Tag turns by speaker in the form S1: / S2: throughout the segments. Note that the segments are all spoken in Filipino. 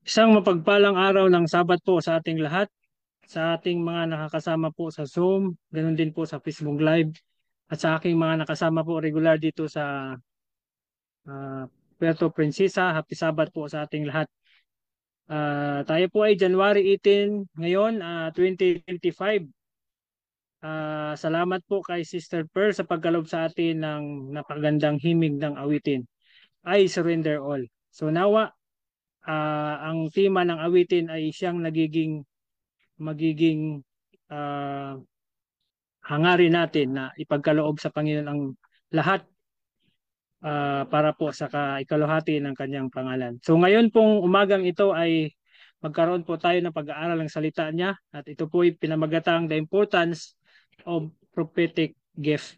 S1: Isang mapagpalang araw ng Sabat po sa ating lahat, sa ating mga nakakasama po sa Zoom, ganun din po sa Facebook Live, at sa aking mga nakasama po regular dito sa ah, Puerto Princesa. Happy Sabat po sa ating lahat. Tayo po ay January 18 ngayon, 2025. Salamat po kay Sister Pearl sa pagkalob sa atin ng napagandang himig ng awitin. I surrender all. So nawa, ang tema ng awitin ay siyang magiging ah, hangarin natin na ipagkaloob sa Panginoon ang lahat para po sa ikaluhati ng kanyang pangalan. So ngayon pong umagang ito ay magkaroon po tayo ng pag-aaral ng salita niya at ito po ay pinamagatang the importance of prophetic gift.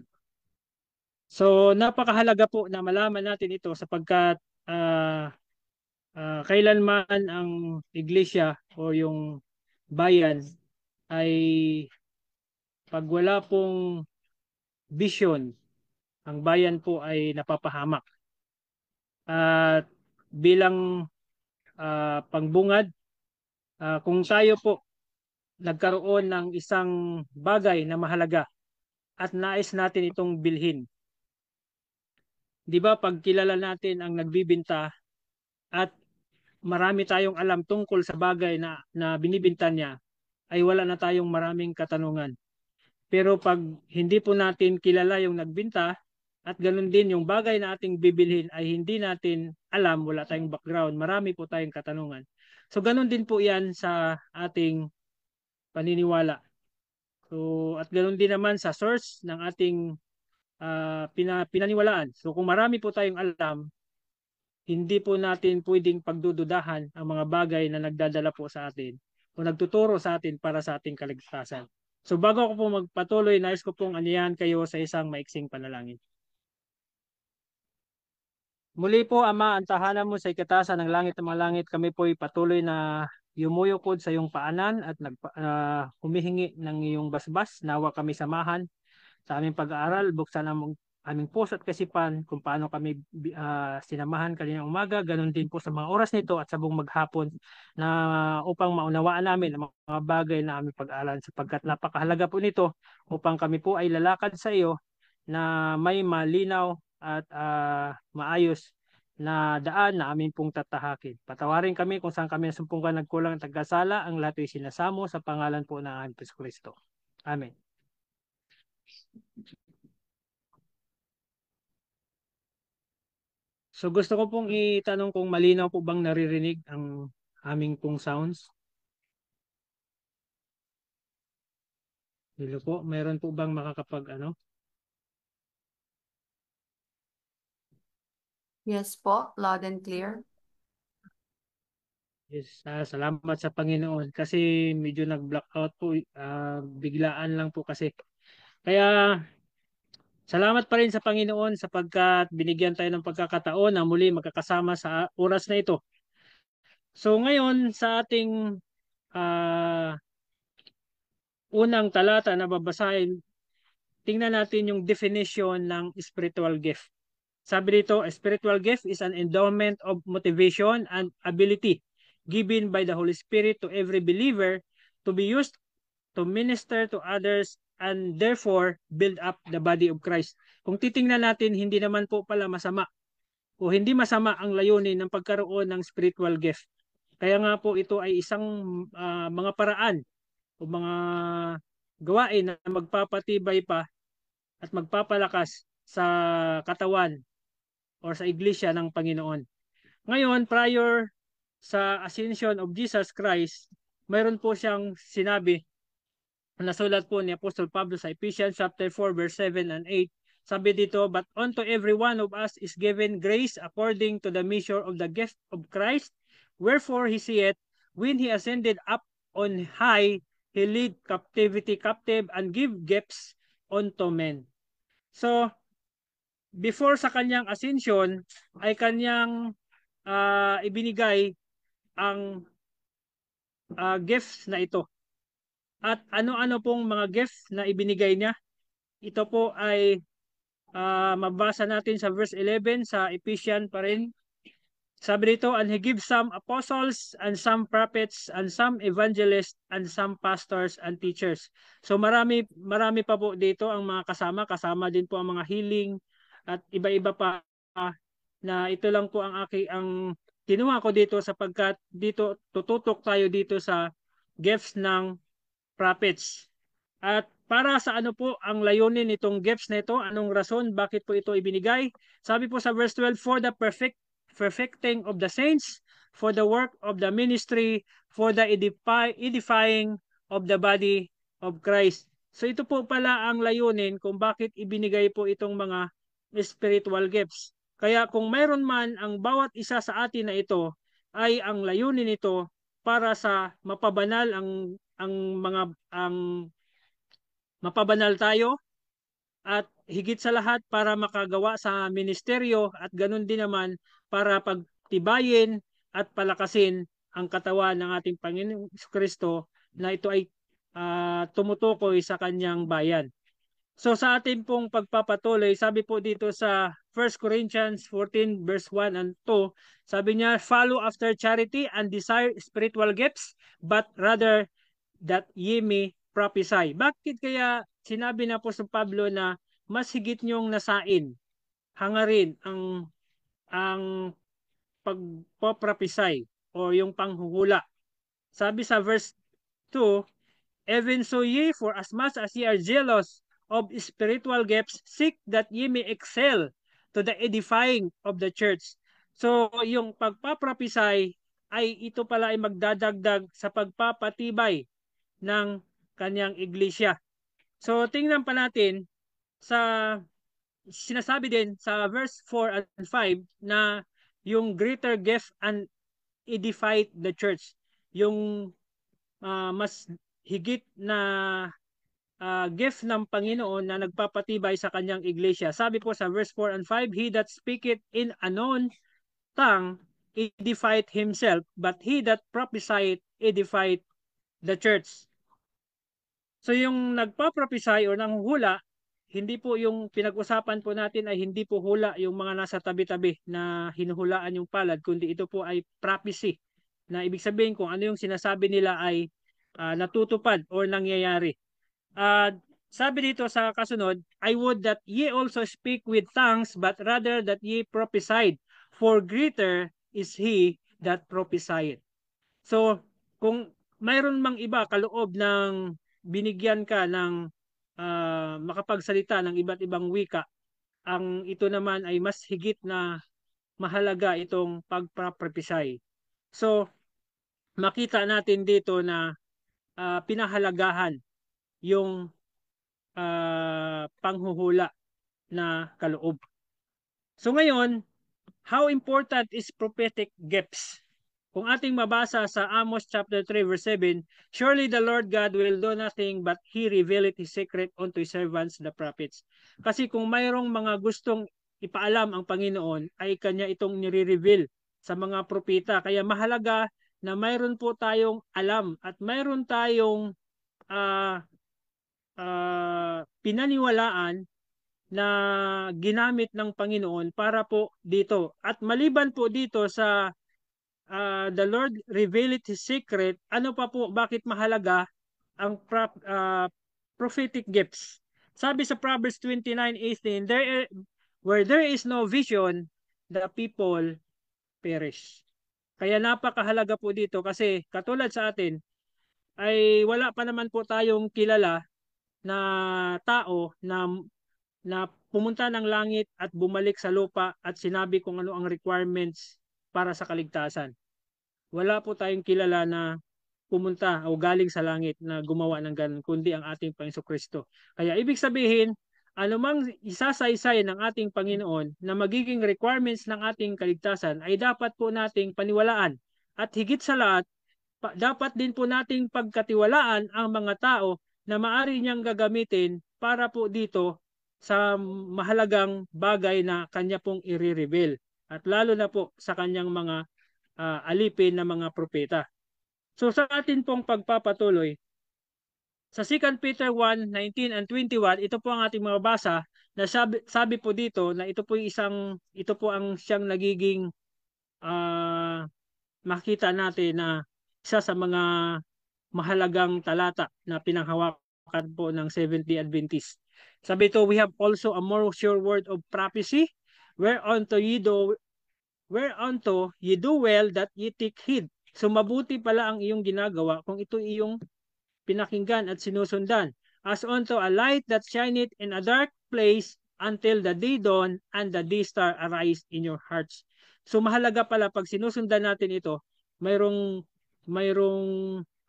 S1: So napakahalaga po na malaman natin ito sapagkat uh, kailanman ang iglesia o yung bayan ay pag wala pong vision, ang bayan po ay napapahamak. At bilang pangbungad, kung tayo po nagkaroon ng isang bagay na mahalaga at nais natin itong bilhin, di ba pag kilala natin ang nagbibinta at marami tayong alam tungkol sa bagay na binibinta niya, ay wala na tayong maraming katanungan. Pero pag hindi po natin kilala yung nagbinta at ganun din yung bagay na ating bibilhin ay hindi natin alam, wala tayong background, marami po tayong katanungan. So ganun din po yan sa ating paniniwala. So at ganun din naman sa source ng ating pinaniwalaan. So kung marami po tayong alam, hindi po natin pwedeng pagdududahan ang mga bagay na nagdadala po sa atin o nagtuturo sa atin para sa ating kaligtasan. So bago ako po magpatuloy, nais ko pong aniyahan kayo sa isang maiksing panalangin. Muli po, Ama, ang tahanan mo sa ikatasan ng langit ng mga langit, kami po'y patuloy na yumuyukod sa iyong paanan at humihingi ng iyong basbas. Nawa kami samahan sa aming pag-aaral, buksan ang aming puso at kasipan kung paano kami sinamahan kaninang umaga, ganun din po sa mga oras nito at sa buong maghapon na upang maunawaan namin ang mga bagay na aming pag-aaral sapagkat napakahalaga po nito upang kami po ay lalakad sa iyo na may malinaw at maayos na daan na amin pong tatahakin. Patawarin kami kung saan kami nasumpungkan nagkulang at nagkasala, ang lahat ay sinasamo sa pangalan po ng Anak Kristo. Amen. So gusto ko pong itanong kung malinaw po bang naririnig ang aming pong sounds. Hello po, meron po bang makakapag ano?
S2: Yes po, loud and clear.
S1: Yes, salamat sa Panginoon kasi medyo nag-blackout po, biglaan lang po kasi. Kaya salamat pa rin sa Panginoon sapagkat binigyan tayo ng pagkakataon na muli magkakasama sa oras na ito. So ngayon sa ating ah, unang talata na babasahin, tingnan natin yung definition ng spiritual gift. Sabi dito, a spiritual gift is an endowment of motivation and ability given by the Holy Spirit to every believer to be used to minister to others and therefore build up the body of Christ. Kung titingnan natin, hindi naman po pala masama o hindi masama ang layunin ng pagkaroon ng spiritual gift. Kaya nga po ito ay isang mga paraan o mga gawain na magpapatibay pa at magpapalakas sa katawan or sa iglesia ng Panginoon. Ngayon, prior sa ascension of Jesus Christ, mayroon po siyang sinabi, nasulat po ni Apostle Pablo sa Ephesians chapter 4 verse 7 and 8. Sabi dito, but unto every one of us is given grace according to the measure of the gift of Christ. Wherefore he saith, when he ascended up on high, he lead captivity captive and give gifts unto men. So, before sa kanyang ascension, ay kanyang ibinigay ang gifts na ito. At ano-ano pong mga gifts na ibinigay niya? Ito po ay mabasa natin sa verse 11 sa Ephesians pa rin. Sabi dito, and he gives some apostles and some prophets and some evangelists and some pastors and teachers. So marami pa po dito ang mga kasama din po ang mga healing at iba-iba pa, na ito lang po ang kinuha ko dito sapagkat dito tututok tayo dito sa gifts ng prophets. At para sa ano po ang layunin nitong gifts na ito, anong rason, bakit po ito ibinigay? Sabi po sa verse 12, for the perfecting of the saints, for the work of the ministry, for the edifying of the body of Christ. So ito po pala ang layunin kung bakit ibinigay po itong mga spiritual gifts. Kaya kung mayroon man ang bawat isa sa atin na ito, ay ang layunin nito para sa mapabanal ang mapabanal tayo, at higit sa lahat para makagawa sa ministeryo, at ganun din naman para pagtibayin at palakasin ang katawan ng ating Panginoong Kristo na ito ay tumutukoy sa kanyang bayan. So sa atin pong pagpapatuloy, sabi po dito sa 1 Corinthians 14 verse 1 and 2, sabi niya, follow after charity and desire spiritual gifts, but rather that ye may prophesy. Bakit kaya sinabi na po sa Pablo na mas higit niyong nasain, hangarin ang pagpoprophesy o yung panghuhula? Sabi sa verse 2, even so ye, for as much as ye are jealous of spiritual gifts, seek that ye may excel to the edifying of the church. So, yung pagpaprophesy ay ito pala ay magdadagdag sa pagpapatibay ng kanyang iglesia. So, tingnan pa natin sa sinasabi din sa verse 4 and 5 na yung greater gift and edify the church. Yung mas higit na gift ng Panginoon na nagpapatibay sa kanyang iglesia. Sabi po sa verse 4 and 5, he that speaketh in unknown tongue edified himself, but he that prophesied edified the church. So yung nagpa-prophesy o nanghuhula, hindi po yung pinag-usapan po natin ay hindi po hula yung mga nasa tabi-tabi na hinuhulaan yung palad, kundi ito po ay prophecy, na ibig sabihin kung ano yung sinasabi nila ay natutupad o nangyayari. Sabi dito sa kasunod, I would that ye also speak with tongues, but rather that ye prophesied, for greater is he that prophesied. So, kung mayroon mang iba kaloob ng binigyan ka ng makapagsalita ng iba't ibang wika, ang ito naman ay mas higit na mahalaga itong pagprophesy. So, makita natin dito na pinahalagahan yung panghuhula na kaloob. So ngayon, how important is prophetic gifts? Kung ating mabasa sa Amos chapter 3 verse 7, surely the Lord God will do nothing but He revealeth His secret unto His servants the prophets. Kasi kung mayroong mga gustong ipaalam ang Panginoon, ay Kanya itong nire-reveal sa mga propeta. Kaya mahalaga na mayroon po tayong alam at mayroon tayong pinaniwalaan na ginamit ng Panginoon para po dito. At maliban po dito sa the Lord revealed His secret, ano pa po, bakit mahalaga ang prophetic gifts? Sabi sa Proverbs 29:18, where there is no vision, the people perish. Kaya napakahalaga po dito kasi katulad sa atin, ay wala pa naman po tayong kilala na tao na pumunta ng langit at bumalik sa lupa at sinabi kung ano ang requirements para sa kaligtasan. Wala po tayong kilala na pumunta o galing sa langit na gumawa ng ganun, kundi ang ating Panginoon Kristo. Kaya ibig sabihin, anumang isasaysay ng ating Panginoon na magiging requirements ng ating kaligtasan ay dapat po nating paniwalaan. At higit sa lahat, dapat din po nating pagkatiwalaan ang mga tao na maari niyang gagamitin para po dito sa mahalagang bagay na kanya pong i-reveal. At lalo na po sa kanyang mga alipin na mga propeta. So sa atin pong pagpapatuloy, sa 2 Peter 1:19 and 21, ito po ang ating mababasa na sabi po dito na ito po ang siyang nagiging makita natin na isa sa mga mahalagang talata na pinanghawakan po ng Seventh-day Adventist. Sabi ito, we have also a more sure word of prophecy, whereunto ye do well that ye take heed. So mabuti pala ang iyong ginagawa kung ito iyong pinakinggan at sinusundan. As unto a light that shineth in a dark place until the day dawn and the day star arise in your hearts. So mahalaga pala pag sinusundan natin ito, mayroong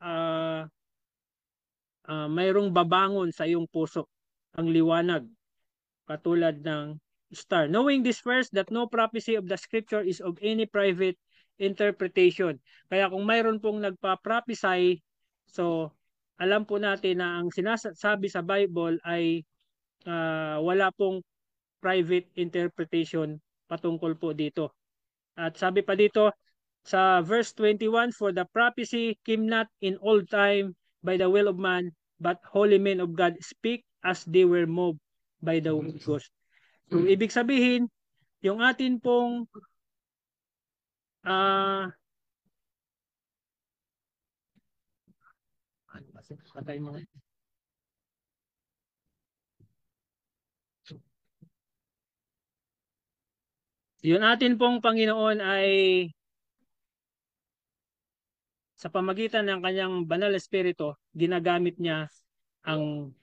S1: uh, mayroong babangon sa iyong puso, ang liwanag, katulad ng star. Knowing this first, that no prophecy of the scripture is of any private interpretation. Kaya kung mayroon pong nagpa-prophesy, so alam po natin na ang sinasabi sa Bible ay wala pong private interpretation patungkol po dito. At sabi pa dito sa verse 21, for the prophecy came not in old time by the will of man, but holy men of God speak as they were moved by the Holy Ghost. So, ibig sabihin, yung atin pong patay mo. Yung atin pong Panginoon ay sa pamagitan ng kanyang banal espiritu, ginagamit niya ang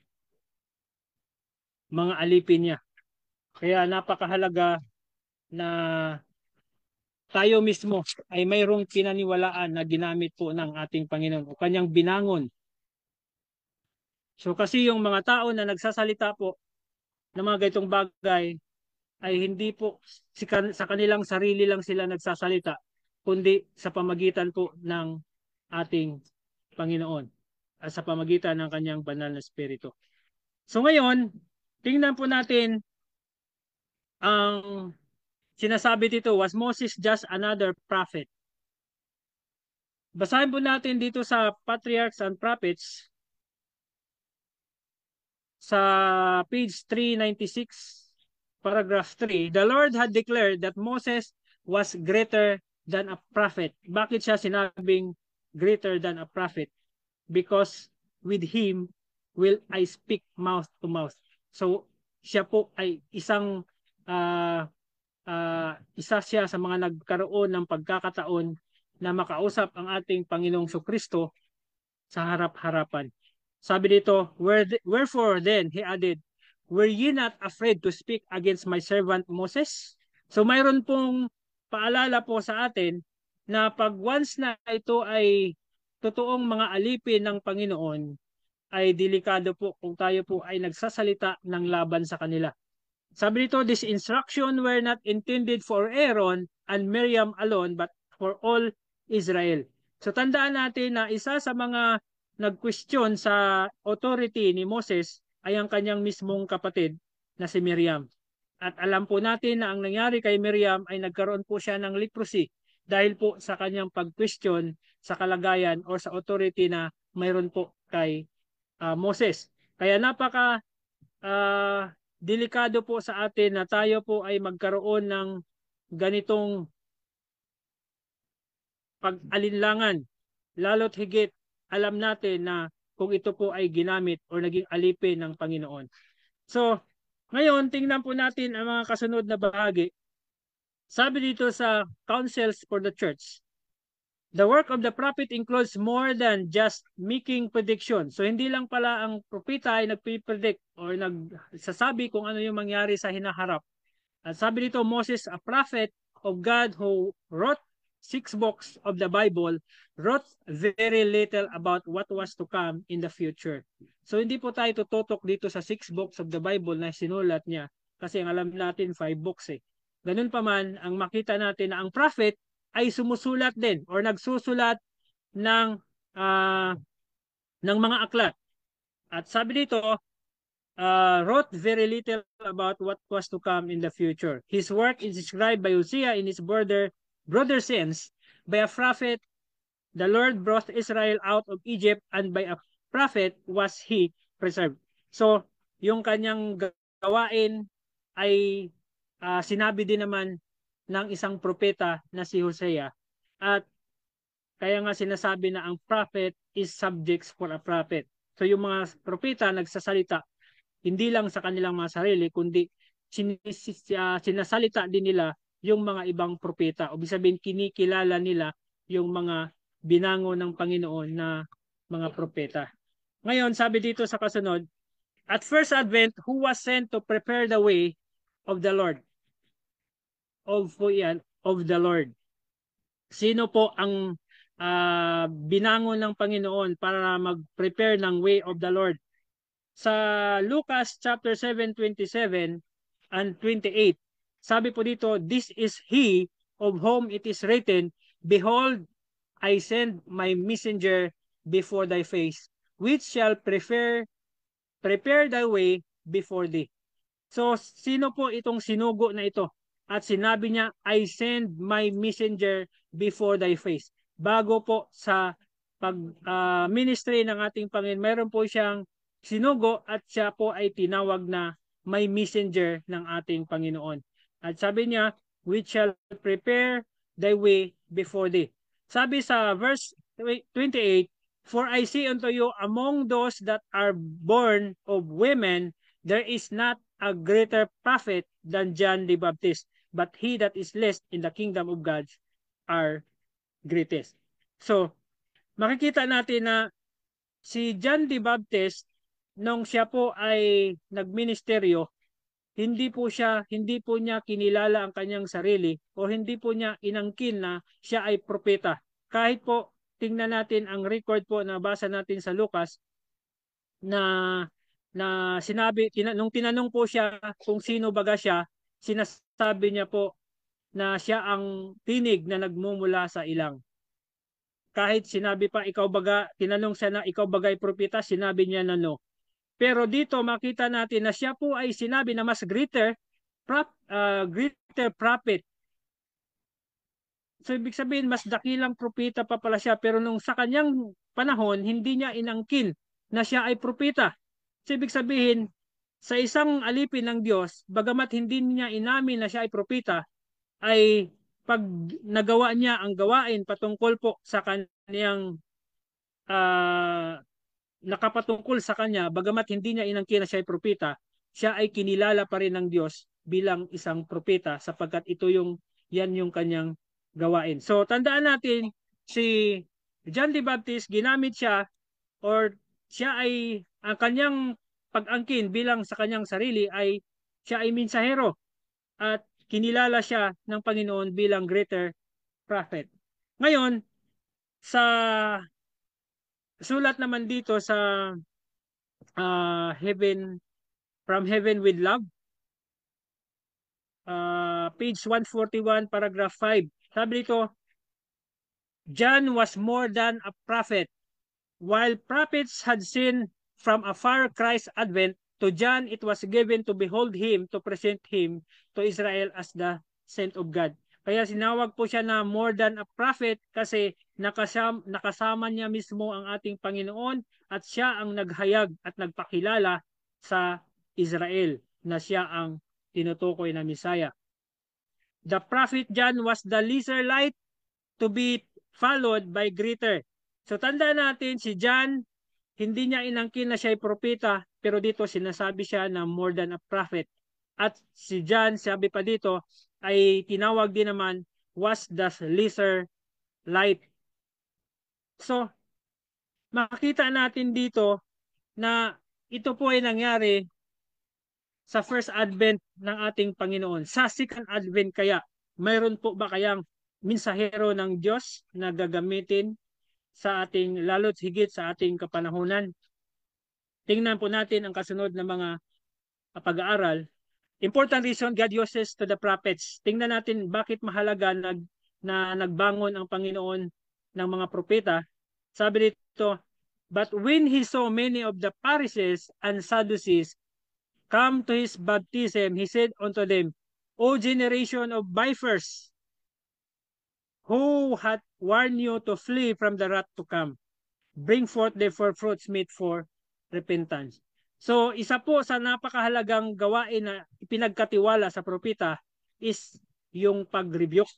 S1: mga alipin niya. Kaya napakahalaga na tayo mismo ay mayroong pinaniwalaan na ginamit po ng ating Panginoon o kanyang binangon. So kasi yung mga tao na nagsasalita po ng mga ganitong bagay ay hindi po sa kanilang sarili lang sila nagsasalita, kundi sa pamagitan po ng ating Panginoon at sa pamagitan ng kanyang banal na espiritu. So ngayon, tingnan po natin ang sinasabi dito, was Moses just another prophet? Basahin po natin dito sa Patriarchs and Prophets sa page 396, paragraph 3. The Lord had declared that Moses was greater than a prophet. Bakit siya sinabing greater than a prophet? Because with him will I speak mouth to mouth. So siya po ay isa siya sa mga nagkaroon ng pagkakataon na makausap ang ating Panginoong Kristo sa harap-harapan. Sabi dito, wherefore then, he added, were ye not afraid to speak against my servant Moses? So mayroon pong paalala po sa atin na pag once na ito ay totoong mga alipin ng Panginoon, ay delikado po kung tayo po ay nagsasalita ng laban sa kanila. Sabi dito, this instruction were not intended for Aaron and Miriam alone, but for all Israel. So tandaan natin na isa sa mga nag-question sa authority ni Moses ay ang kanyang mismong kapatid na si Miriam. At alam po natin na ang nangyari kay Miriam ay nagkaroon po siya ng leprosy dahil po sa kanyang pag-question sa kalagayan o sa authority na mayroon po kay Moses. Kaya napaka delikado po sa atin na tayo po ay magkaroon ng ganitong pag-alinlangan. Lalo't higit alam natin na kung ito po ay ginamit o naging alipin ng Panginoon. So, ngayon tingnan po natin ang mga kasunod na bahagi. Sabi dito sa Counsels for the Church, the work of the prophet includes more than just making predictions. So hindi lang pala ang propeta ay nagpipredict o nagsasabi kung ano yung mangyari sa hinaharap. At sabi dito, Moses, a prophet of God who wrote 6 books of the Bible, wrote very little about what was to come in the future. So hindi po tayo tututok dito sa 6 books of the Bible na sinulat niya kasi ang alam natin 5 books eh. Ganun pa man, ang makita natin na ang prophet ay sumusulat din or nagsusulat ng mga aklat. At sabi dito, wrote very little about what was to come in the future. His work is described by Hosea in his brother sense, by a prophet, the Lord brought Israel out of Egypt, and by a prophet was he preserved. So, yung kanyang gawain ay sinabi din naman ng isang propeta na si Hosea. At kaya nga sinasabi na ang prophet is subjects for a prophet. So yung mga propeta nagsasalita hindi lang sa kanilang mga sarili, kundi sinasalita din nila yung mga ibang propeta. O sabihin, kinikilala nila yung mga binango ng Panginoon na mga propeta. Ngayon, sabi dito sa kasunod, at first advent, who was sent to prepare the way of the Lord? Of the Lord. Sino po ang binangon ng Panginoon para mag-prepare ng way of the Lord? Sa Lucas chapter 7:27 and 28, sabi po dito, this is he of whom it is written, behold, I send my messenger before thy face, which shall prepare thy way before thee. So, sino po itong sinugo na ito? At sinabi niya, I send my messenger before thy face. Bago po sa pag-ministry ng ating Panginoon, meron po siyang sinugo at siya po ay tinawag na may messenger ng ating Panginoon. At sabi niya, which shall prepare thy way before thee. Sabi sa verse 28, for I say unto you, among those that are born of women, there is not a greater prophet than John the Baptist, but he that is least in the kingdom of God are greatest. So, makikita natin na si John the Baptist, nung siya po ay nagministeryo, hindi po niya kinilala ang kanyang sarili o hindi po niya inangkin na siya ay propeta. Kahit po tingnan natin ang record po na basa natin sa Lucas na sinabi nung tinanong po siya kung sino baga siya, sinasabi niya po na siya ang tinig na nagmumula sa ilang. Kahit sinabi pa tinanong siya na ikaw bagay propeta, sinabi niya na no. Pero dito makita natin na siya po ay sinabi na mas greater prophet. So ibig sabihin mas dakilang propeta pa pala siya, pero nung sa kanyang panahon hindi niya inangkin na siya ay propeta. So ibig sabihin sa isang alipin ng Diyos, bagamat hindi niya inamin na siya ay propeta, ay pag nagawa niya ang gawain patungkol po sa kanyang nakapatungkol sa kanya, bagamat hindi niya inangkin na siya ay propeta, siya ay kinilala pa rin ng Diyos bilang isang propeta sapagkat yan yung kanyang gawain. So tandaan natin si John the Baptist, ginamit siya or siya ay ang kanyang pag-angkin bilang sa kanyang sarili ay siya ay mensahero at kinilala siya ng Panginoon bilang greater prophet. Ngayon, sa sulat naman dito sa From Heaven with Love, page 141, paragraph 5. Sabi dito, John was more than a prophet. While prophets had seen from afar Christ's advent, to John it was given to behold him, to present him to Israel as the sent of God. Kaya sinawag po siya na more than a prophet kasi nakasama niya mismo ang ating Panginoon at siya ang naghayag at nagpakilala sa Israel na siya ang tinutukoy na Messiah. The prophet John was the lesser light to be followed by greater. So tandaan natin si John, hindi niya inangkin na siya ay propeta, pero dito sinasabi siya na more than a prophet. At si John, sabi pa dito, ay tinawag din naman was the lesser light. So, makita natin dito na ito po ay nangyari sa first advent ng ating Panginoon. Sa second advent kaya, mayroon po ba kayang mensahero ng Diyos na gagamitin sa ating lalo't higit sa ating kapanahunan? Tingnan po natin ang kasunod na mga pag-aaral. Important reason God uses to the prophets. Tingnan natin bakit mahalaga na nagbangon ang Panginoon ng mga propeta. Sabi dito, but when he saw many of the Pharisees and Sadducees come to his baptism, he said unto them, O generation of vipers, who hath warned you to flee from the wrath to come? Bring forth therefore fruits meet for repentance. So, isa po sa napakahalagang gawain na ipinagkatiwala sa propeta is yung pag-rebuke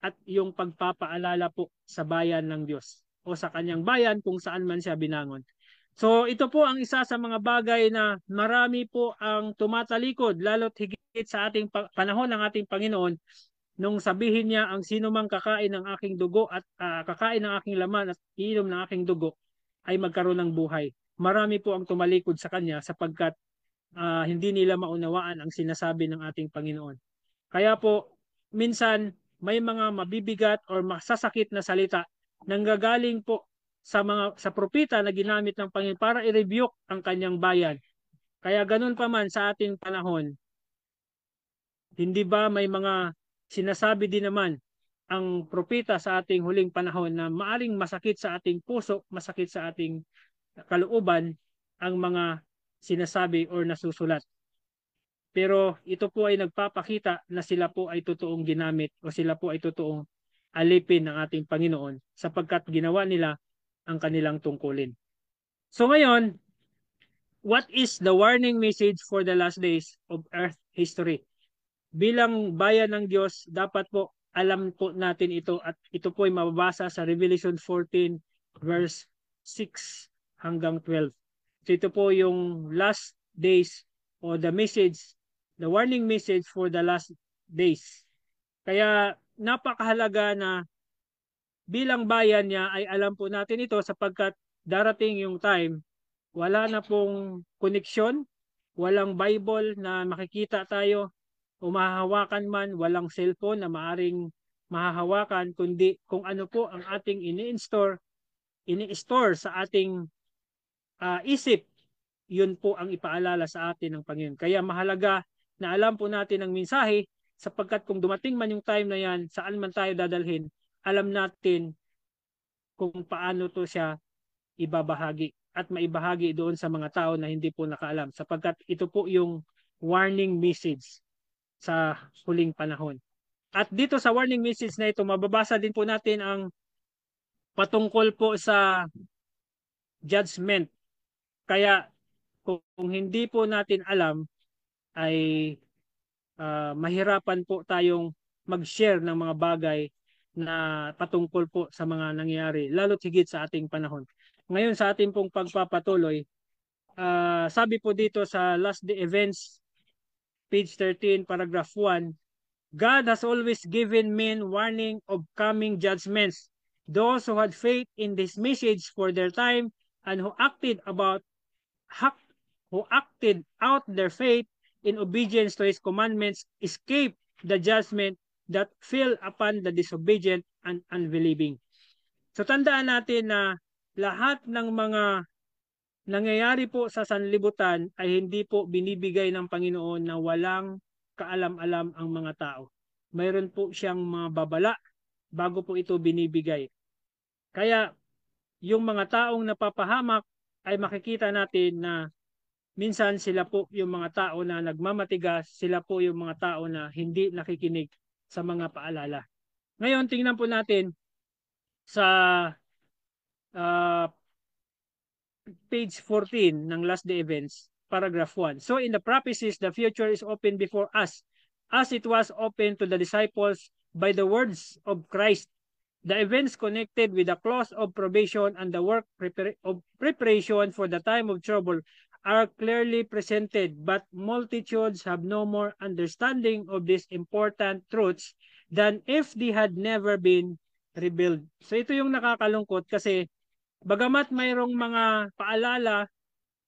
S1: at yung pagpapaalala po sa bayan ng Diyos o sa kanyang bayan kung saan man siya binangon. So ito po ang isa sa mga bagay na marami po ang tumatalikod lalo't higit sa ating panahon ng ating Panginoon nung sabihin niya ang sino mang kakain ng aking dugo at kakain ng aking laman at iinom ng aking dugo ay magkaroon ng buhay. Marami po ang tumalikod sa kanya sapagkat hindi nila maunawaan ang sinasabi ng ating Panginoon. Kaya po minsan may mga mabibigat or masasakit na salita nanggagaling po sa propeta na ginamit ng Panginoon para i-rebuke ang kanyang bayan. Kaya ganun pa man sa ating panahon, hindi ba may mga sinasabi din naman ang propeta sa ating huling panahon na maaring masakit sa ating puso, masakit sa ating kalooban ang mga sinasabi or nasusulat. Pero ito po ay nagpapakita na sila po ay totoong ginamit o sila po ay totoong alipin ng ating Panginoon sapagkat ginawa nila ang kanilang tungkulin. So ngayon, what is the warning message for the last days of earth history? Bilang bayan ng Diyos, dapat po alam po natin ito at ito po ay mababasa sa Revelation 14 verse 6 hanggang 12. So ito po yung last days o the message, the warning message for the last days. Kaya napakahalaga na bilang bayan niya ay alam po natin ito sapagkat darating yung time, wala na pong koneksyon, walang Bible na makikita tayo, o mahahawakan man, walang cellphone na maaring mahahawakan, kundi kung ano po ang ating ini-store sa ating isip, yun po ang ipaalala sa atin ng Panginoon. Kaya mahalaga na alam po natin ang mensahe sapagkat kung dumating man yung time na yan, saan man tayo dadalhin, alam natin kung paano to siya ibabahagi at maibahagi doon sa mga tao na hindi po nakaalam sapagkat ito po yung warning message sa huling panahon. At dito sa warning message na ito, mababasa din po natin ang patungkol po sa judgment. Kaya kung hindi po natin alam, ay mahirapan po tayong mag-share ng mga bagay na patungkol po sa mga nangyayari, lalo't higit sa ating panahon. Ngayon sa ating pong pagpapatuloy, sabi po dito sa Last Day Events, page 13, paragraph 1, God has always given men warning of coming judgments. Those who had faith in this message for their time and who acted out their faith in obedience to His commandments escaped the judgment that fell upon the disobedient and unbelieving. So tandaan natin na lahat ng mga nangyayari po sa sanlibutan ay hindi po binibigay ng Panginoon na walang kaalam-alam ang mga tao. Mayroon po siyang mga babala bago po ito binibigay. Kaya yung mga taong napapahamak ay makikita natin na minsan sila po yung mga tao na nagmamatigas, sila po yung mga tao na hindi nakikinig sa mga paalala. Ngayon, tingnan po natin sa page 14 ng Last Day Events, paragraph 1. So in the prophecies, the future is open before us, as it was open to the disciples by the words of Christ. The events connected with the clause of probation and the work of preparation for the time of trouble are clearly presented, but multitudes have no more understanding of these important truths than if they had never been revealed. So ito yung nakakalungkot kasi bagamat mayroong mga paalala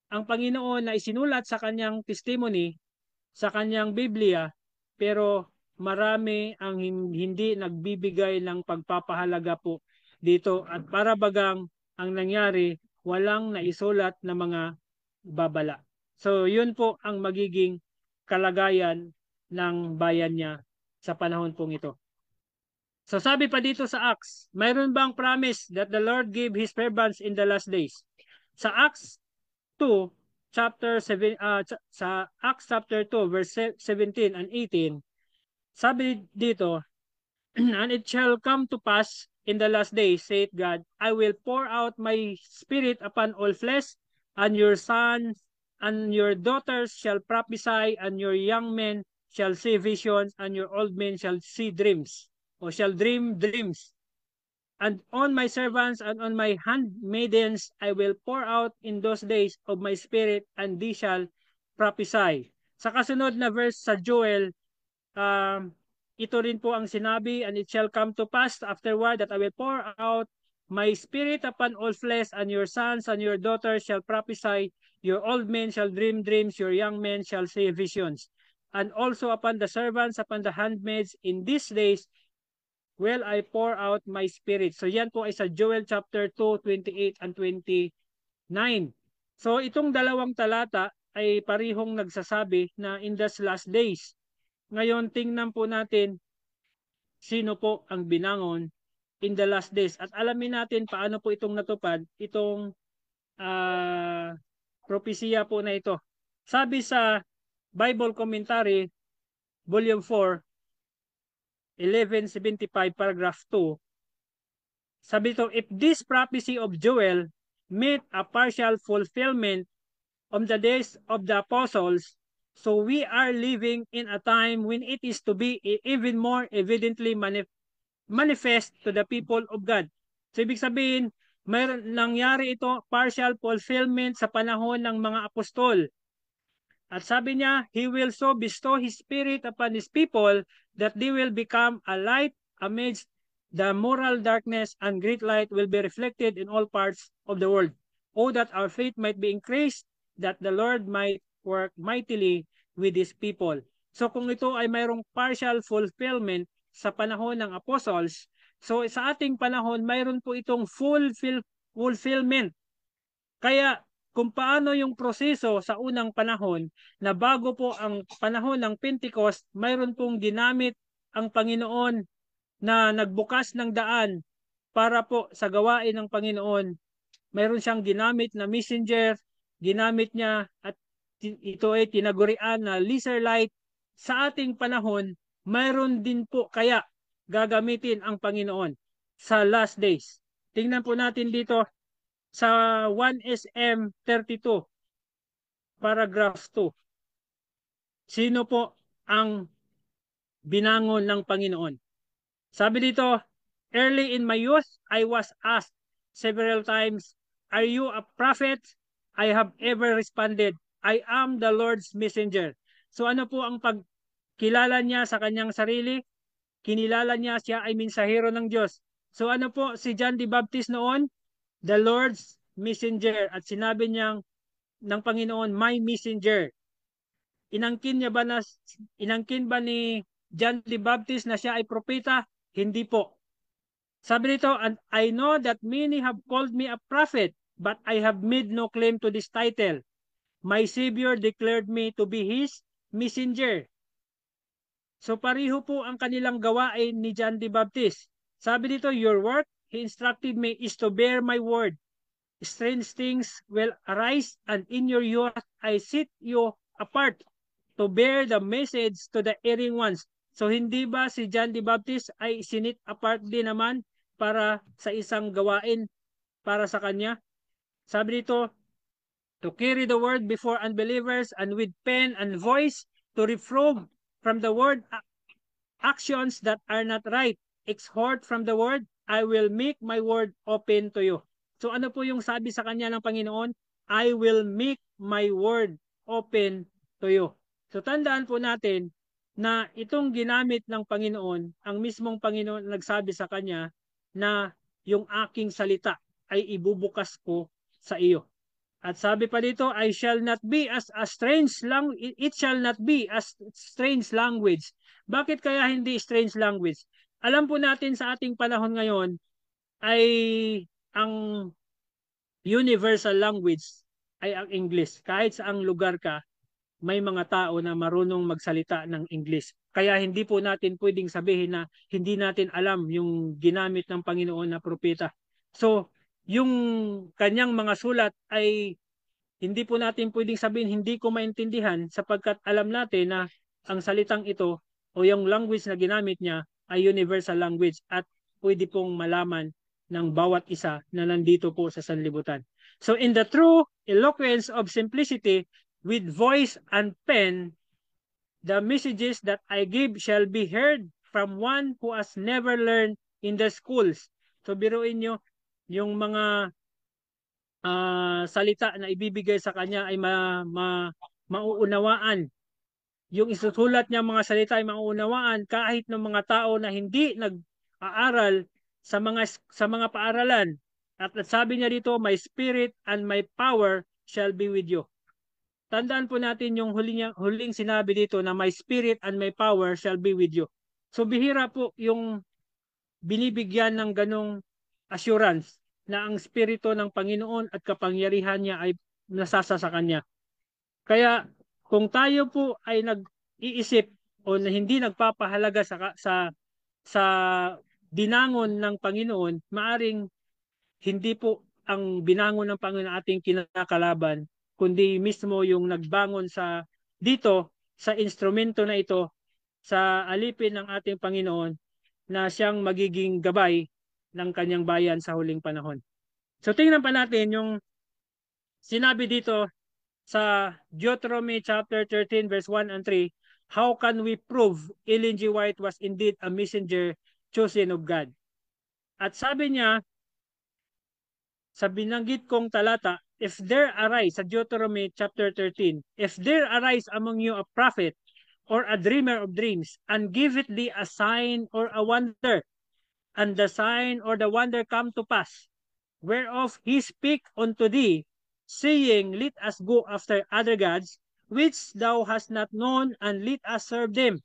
S1: ang Panginoon na isinulat sa kanyang testimony, sa kanyang Biblia, pero marami ang hindi nagbibigay ng pagpapahalaga po dito at para bagang ang nangyari, walang naisulat na mga babala. So yun po ang magiging kalagayan ng bayan niya sa panahon pong ito. So sabi pa dito sa Acts, mayroon bang promise that the Lord gave His servants in the last days? Sa Acts 2, chapter 7, sa Acts chapter 2, verse 17 and 18, sabi dito, and it shall come to pass in the last days, saith God, I will pour out my spirit upon all flesh, and your sons and your daughters shall prophesy, and your young men shall see visions, and your old men shall see dreams, or shall dream dreams. And on my servants and on my handmaidens I will pour out in those days of my spirit, and they shall prophesy. Sa kasunod na verse sa Joel, um, ito rin po ang sinabi, and it shall come to pass afterward that I will pour out my spirit upon all flesh, and your sons and your daughters shall prophesy, your old men shall dream dreams, your young men shall see visions. And also upon the servants, upon the handmaids, in these days will I pour out my spirit. So yan po ay sa Joel chapter 2, 28 and 29. So itong dalawang talata ay parihong nagsasabi na in the last days. Ngayon tingnan po natin sino po ang binangon in the last days. At alamin natin paano po itong natupad, itong propesya po na ito. Sabi sa Bible Commentary, Volume 4, 1175, paragraph 2, sabi ito, if this prophecy of Joel meet a partial fulfillment on the days of the apostles, so we are living in a time when it is to be even more evidently manifest to the people of God. So ibig sabihin, mayroon nangyari ito, partial fulfillment sa panahon ng mga apostol. At sabi niya, He will so bestow His Spirit upon His people that they will become a light amidst the moral darkness, and great light will be reflected in all parts of the world. Oh, that our faith might be increased, that the Lord might work mightily with His people. So kung ito ay mayroong partial fulfillment sa panahon ng apostles, so sa ating panahon, mayroon po itong fulfillment. Kaya kung paano yung proseso sa unang panahon na bago po ang panahon ng Pentecost, mayroon pong ginamit ang Panginoon na nagbukas ng daan para po sa gawain ng Panginoon. Mayroon siyang ginamit na messenger, ginamit niya at ito ay tinagurian na laser light. Sa ating panahon, mayroon din po kaya gagamitin ang Panginoon sa last days. Tingnan po natin dito sa 1 SM 32, paragraph 2. Sino po ang binangon ng Panginoon? Sabi dito, early in my youth, I was asked several times, are you a prophet? I have ever responded, I am the Lord's messenger. So ano po ang pagkilala niya sa kanyang sarili? Kinilala niya siya ay mensahero ng Diyos. So ano po si John the Baptist noon? The Lord's messenger. At sinabi niyang ng Panginoon, my messenger. Inangkin ba ni John the Baptist na siya ay propeta? Hindi po. Sabi nito, and I know that many have called me a prophet, but I have made no claim to this title. My Savior declared me to be His messenger. So pariho po ang kanilang gawain ni John the Baptist. Sabi dito, your work, He instructed me, is to bear my word. Strange things will arise, and in your youth I set you apart to bear the message to the erring ones. So hindi ba si John the Baptist ay sinit apart din naman para sa isang gawain para sa kanya? Sabi dito, to carry the word before unbelievers, and with pen and voice to reprove from the word actions that are not right. Exhort from the word, I will make my word open to you. So ano po yung sabi sa kanya ng Panginoon? I will make my word open to you. So tandaan po natin na itong ginamit ng Panginoon, ang mismong Panginoon nagsabi sa kanya na yung aking salita ay ibubukas ko sa iyo. At sabi pa dito, it shall not be as strange language. Bakit kaya hindi strange language? Alam po natin sa ating panahon ngayon ay ang universal language ay ang English. Kahit sa ang lugar ka, may mga tao na marunong magsalita ng English. Kaya hindi po natin pwedeng sabihin na hindi natin alam yung ginamit ng Panginoon na propeta. So, yung kanyang mga sulat ay hindi po natin pwedeng sabihin hindi ko maintindihan sapagkat alam natin na ang salitang ito o yung language na ginamit niya ay universal language at pwede pong malaman ng bawat isa na nandito po sa sanlibutan. So in the true eloquence of simplicity with voice and pen, the messages that I give shall be heard from one who has never learned in the schools. So biruin nyo, yung mga salita na ibibigay sa kanya ay mauunawaan. Yung isusulat niya mga salita ay mauunawaan kahit ng mga tao na hindi nag-aaral sa mga paaralan. At sabi niya dito, my spirit and my power shall be with you. Tandaan po natin yung huling sinabi dito na my spirit and my power shall be with you. So bihira po yung binibigyan ng ganong assurance na ang spirito ng Panginoon at kapangyarihan niya ay nasasa sa kanya. Kaya kung tayo po ay nag-iisip o na hindi nagpapahalaga sa binangon ng Panginoon, maaring hindi po ang binangon ng Panginoon ating kinakalaban, kundi mismo yung nagbangon dito sa instrumento na ito sa alipin ng ating Panginoon na siyang magiging gabay ng kanyang bayan sa huling panahon. So tingnan pa natin yung sinabi dito sa Deuteronomy chapter 13 verse 1 and 3, how can we prove Ellen G. White was indeed a messenger chosen of God? At sabi niya, sa binanggit kong talata, if there arise, sa Deuteronomy chapter 13, if there arise among you a prophet or a dreamer of dreams, and give it thee a sign or a wonder, and the sign or the wonder come to pass, whereof he speak unto thee, saying, let us go after other gods, which thou hast not known, and let us serve them.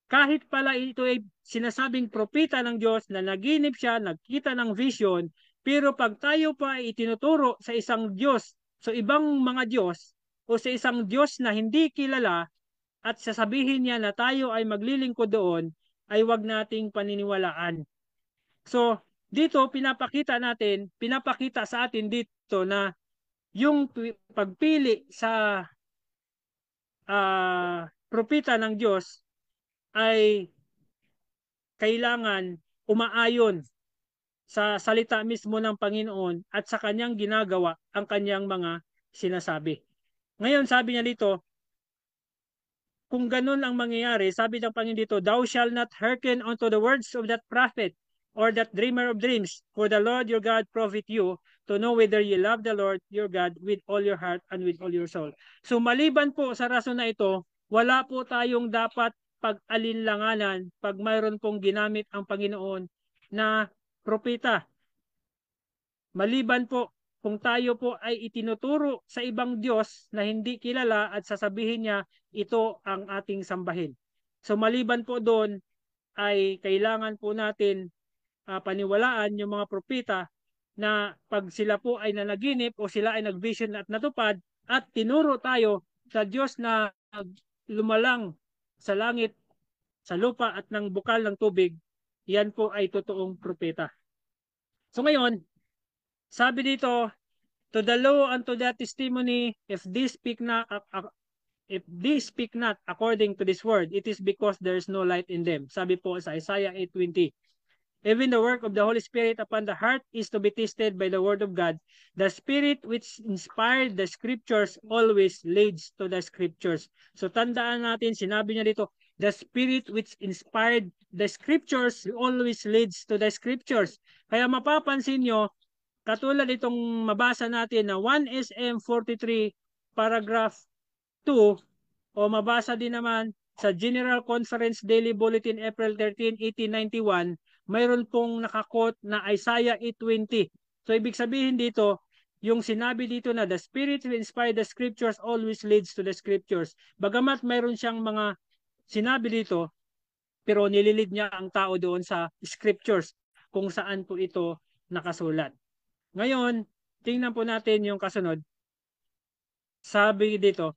S1: Kahit pala ito ay sinasabing propeta ng Diyos na naginip siya, nagkita ng vision, pero pag tayo pa ay itinuturo sa isang Diyos, sa ibang mga Diyos, o sa isang Diyos na hindi kilala, at sasabihin niya na tayo ay maglilingkod doon, ay wag nating paniniwalaan. So, dito pinapakita sa atin dito na yung pagpili sa propeta ng Diyos ay kailangan umaayon sa salita mismo ng Panginoon at sa kanyang ginagawa ang kanyang mga sinasabi. Ngayon, sabi niya dito, kung ganun ang mangyayari, sabi ng Panginoon dito, thou shalt not hearken unto the words of that prophet or that dreamer of dreams, for the Lord your God profit you to know whether you love the Lord your God with all your heart and with all your soul. So maliban po sa rason na ito, wala po tayong dapat pag-alinlanganan pag mayroon pong ginamit ang Panginoon na propeta. Maliban po kung tayo po ay itinuturo sa ibang Diyos na hindi kilala at sasabihin niya ito ang ating sambahin. So maliban po doon ay kailangan po natin paniwalaan yung mga propeta na pag sila po ay nanaginip o sila ay nagvision at natupad at tinuro tayo sa Diyos na lumalang sa langit, sa lupa at ng bukal ng tubig, yan po ay totoong propeta. So ngayon, sabi dito, to the law and to the testimony, if they speak not according to this word, it is because there is no light in them. Sabi po sa Isaiah 8:20. Even the work of the Holy Spirit upon the heart is to be tested by the word of God. The Spirit which inspired the scriptures always leads to the scriptures. So tandaan natin, sinabi niya dito, the Spirit which inspired the scriptures always leads to the scriptures. Kaya mapapansin nyo, katulad itong mabasa natin na 1 SM 43 paragraph 2 o mabasa din naman sa General Conference Daily Bulletin April 13, 1891, mayroon pong nakakot na Isaiah 8:20. So ibig sabihin dito, yung sinabi dito na the Spirit will inspire the scriptures always leads to the scriptures. Bagamat mayroon siyang mga sinabi dito, pero nililid niya ang tao doon sa scriptures kung saan po ito nakasulat. Ngayon, tingnan po natin yung kasunod. Sabi dito,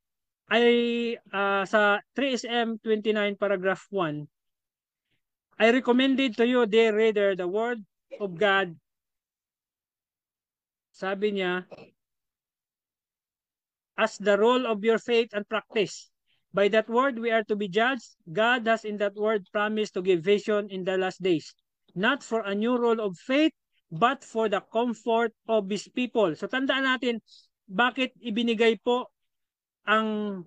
S1: ay sa 3SM 29 paragraph 1, I recommended to you, dear reader, the word of God. Sabi niya, as the role of your faith and practice. By that word we are to be judged. God has in that word promised to give vision in the last days. Not for a new role of faith, but for the comfort of His people. So tandaan natin, bakit ibinigay po ang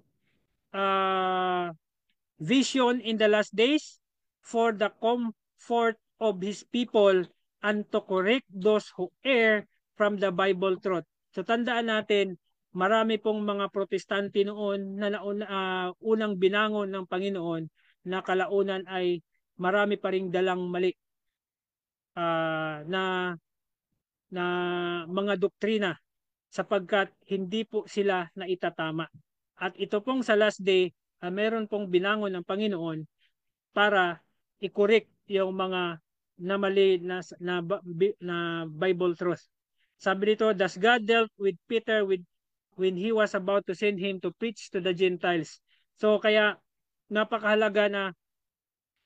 S1: vision in the last days for the comfort of his people and to correct those who err from the Bible truth. So tandaan natin, marami pong mga protestante noon na unang binangon ng Panginoon na kalaunan ay marami pa ring dalang mali na mga doktrina sapagkat hindi po sila naitatama. At ito pong sa last day, meron pong binangon ng Panginoon para i-correct yung mga mali na Bible truth. Sabi dito, thus God dealt with Peter when he was about to send him to preach to the Gentiles. So kaya napakahalaga na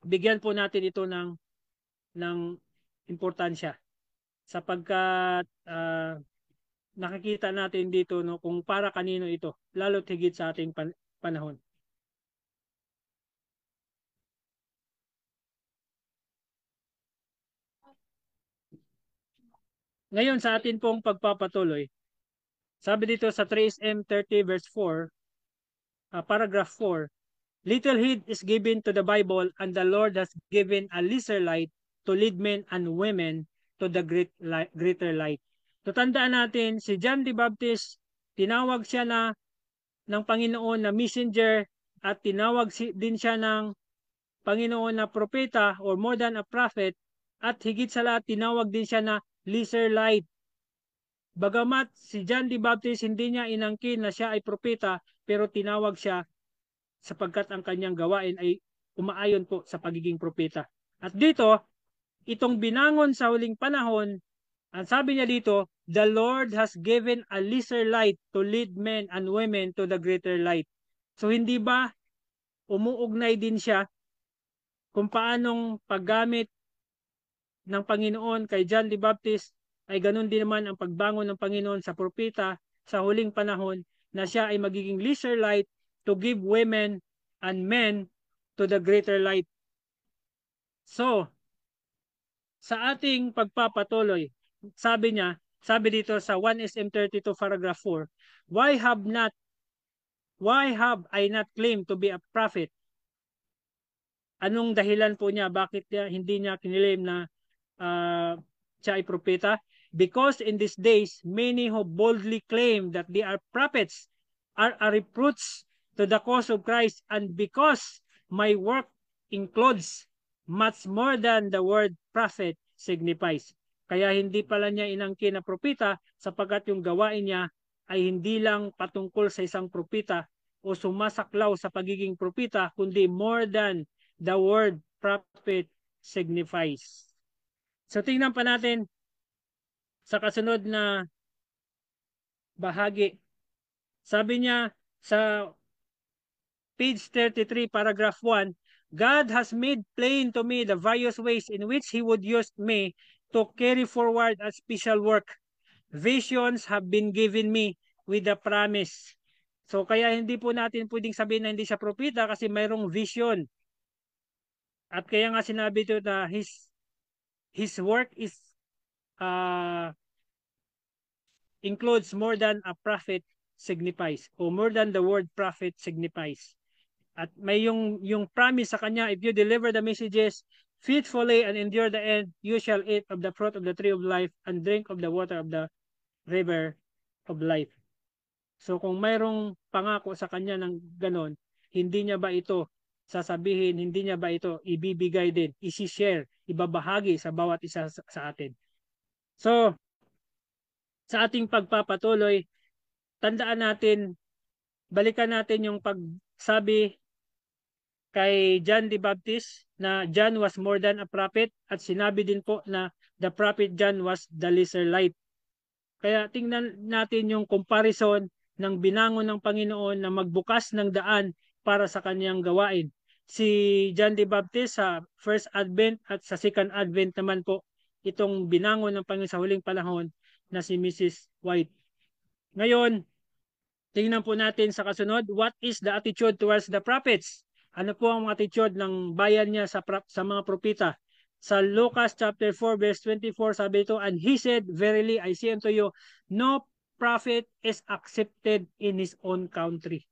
S1: bigyan po natin ito ng importansya sapagkat nakikita natin dito no kung para kanino ito, lalo't higit sa ating panahon. Ngayon sa atin pong pagpapatuloy, sabi dito sa 3SM 30 verse 4, paragraph 4, little heed is given to the Bible and the Lord has given a lesser light to lead men and women to the greater light. So tandaan natin, si John the Baptist, tinawag siya ng Panginoon na messenger at tinawag din siya ng Panginoon na propeta or more than a prophet at higit sa lahat tinawag din siya na lesser light. Bagamat si John the Baptist hindi niya inangkin na siya ay propeta pero tinawag siya sapagkat ang kanyang gawain ay umaayon po sa pagiging propeta. At dito, itong binangon sa huling panahon, ang sabi niya dito, the Lord has given a lesser light to lead men and women to the greater light. So hindi ba umuugnay din siya kung paanong paggamit ng Panginoon kay John the Baptist ay ganun din naman ang pagbangon ng Panginoon sa propeta sa huling panahon na siya ay magiging lesser light to give women and men to the greater light. So, sa ating pagpapatuloy, sabi dito sa 1SM32 paragraph 4, why have I not claimed to be a prophet? Anong dahilan po niya? Bakit hindi niya kinilim na siya ay propeta? Because in these days, many who boldly claim that they are prophets are a reproach to the cause of Christ, and because my work includes much more than the word prophet signifies. Kaya hindi pala niya inangkin na propeta sapagkat yung gawain niya ay hindi lang patungkol sa isang propeta o sumasaklaw sa pagiging propeta, kundi more than the word prophet signifies. So tingnan pa natin sa kasunod na bahagi. Sabi niya sa page 33 paragraph 1, God has made plain to me the various ways in which He would use me to carry forward a special work. Visions have been given me with the promise. So kaya hindi po natin pwedeng sabihin na hindi siya propeta kasi mayroong vision. At kaya nga sinabi ito na his work is includes more than a prophet signifies or more than the word prophet signifies. At may yung promise sa kanya, if you deliver the messages faithfully and endure the end, you shall eat of the fruit of the tree of life and drink of the water of the river of life. So kung mayroong pangako sa kanya ng ganon, hindi niya ba ito sasabihin, hindi niya ba ito ibibigay din, isi-share, ibabahagi sa bawat isa sa atin. So, sa ating pagpapatuloy, tandaan natin, balikan natin yung pagsabi kay John the Baptist na John was more than a prophet at sinabi din po na the prophet John was the lesser light. Kaya tingnan natin yung comparison ng binangon ng Panginoon na magbukas ng daan para sa kanyang gawain. Si John the Baptist sa First Advent at sa Second Advent naman po itong binangon ng Panginoon sa huling panahon na si Mrs. White. Ngayon, tingnan po natin sa kasunod, what is the attitude towards the prophets? Ano po ang attitude ng bayan niya sa mga propeta? Sa Lucas chapter 4 verse 24 sabi ito, and he said, verily I say unto you, no prophet is accepted in his own country.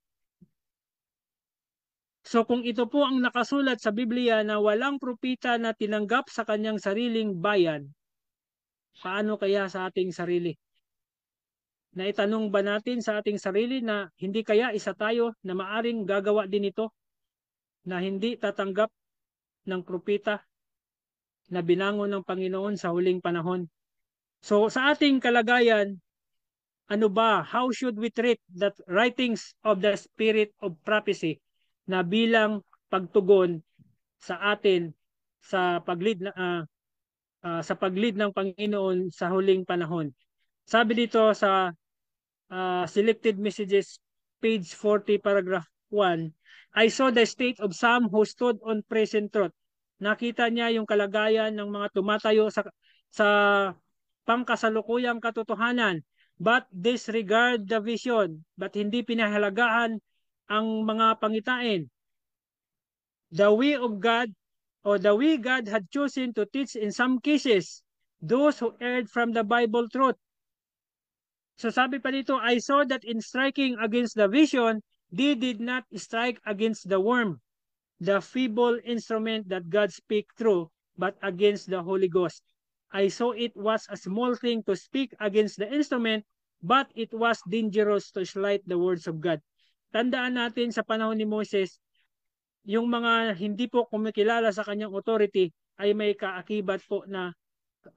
S1: So kung ito po ang nakasulat sa Biblia na walang propeta na tinanggap sa kanyang sariling bayan, paano kaya sa ating sarili? Naitanong ba natin sa ating sarili na hindi kaya isa tayo na maaring gagawa din ito na hindi tatanggap ng propeta na binangon ng Panginoon sa huling panahon? So sa ating kalagayan, ano ba, how should we treat the writings of the spirit of prophecy na bilang pagtugon sa atin sa paglid ng Panginoon sa huling panahon? Sabi dito sa Selected Messages, page 40, paragraph 1, I saw the state of some who stood on present truth. Nakita niya yung kalagayan ng mga tumatayo sa pangkasalukuyang katotohanan, but disregard the vision, but hindi pinahalagahan ang mga pangitain. The way of God, or the way God had chosen to teach in some cases, those who erred from the Bible truth. So sabi pa dito, I saw that in striking against the vision, they did not strike against the worm, the feeble instrument that God speak through, but against the Holy Ghost. I saw it was a small thing to speak against the instrument, but it was dangerous to slight the words of God. Tandaan natin sa panahon ni Moses, yung mga hindi po kumikilala sa kanyang authority ay may kaakibat po na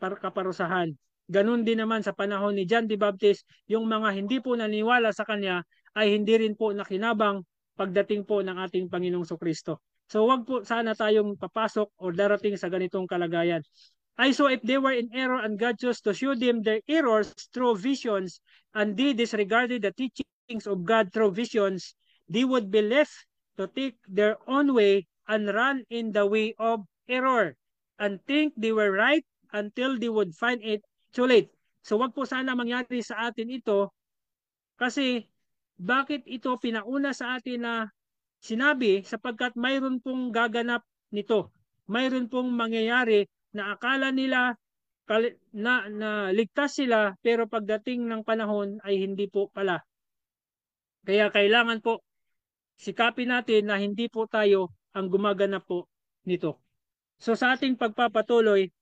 S1: kaparusahan. Ganun din naman sa panahon ni John the Baptist, yung mga hindi po naniwala sa kanya ay hindi rin po nakinabang pagdating po ng ating Panginoong Kristo. So wag po sana tayong papasok o darating sa ganitong kalagayan. I saw if they were in error and God chose to show them their errors through visions and they disregarded the teachings of God through visions, they would be left to take their own way and run in the way of error and think they were right until they would find it too late. So wag po sana mangyari sa atin ito kasi bakit ito pinauna sa atin na sinabi sapagkat mayroon pong gaganap nito. Mayroon pong mangyayari na akala nila na ligtas sila pero pagdating ng panahon ay hindi po pala. Kaya kailangan po sikapin natin na hindi po tayo ang gumaganap po nito. So sa ating pagpapatuloy,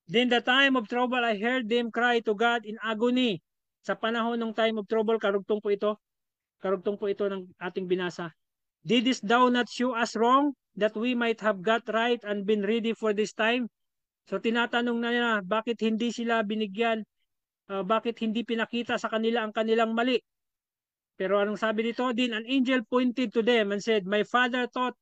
S1: then the time of trouble I heard them cry to God in agony. Sa panahon ng time of trouble, karugtong po ito. Karugtong po ito ng ating binasa. Didst thou not show us wrong that we might have got right and been ready for this time? So tinatanong na nila, bakit hindi sila binigyan, bakit hindi pinakita sa kanila ang kanilang mali? Pero anong sabi dito? Then an angel pointed to them and said, my father taught,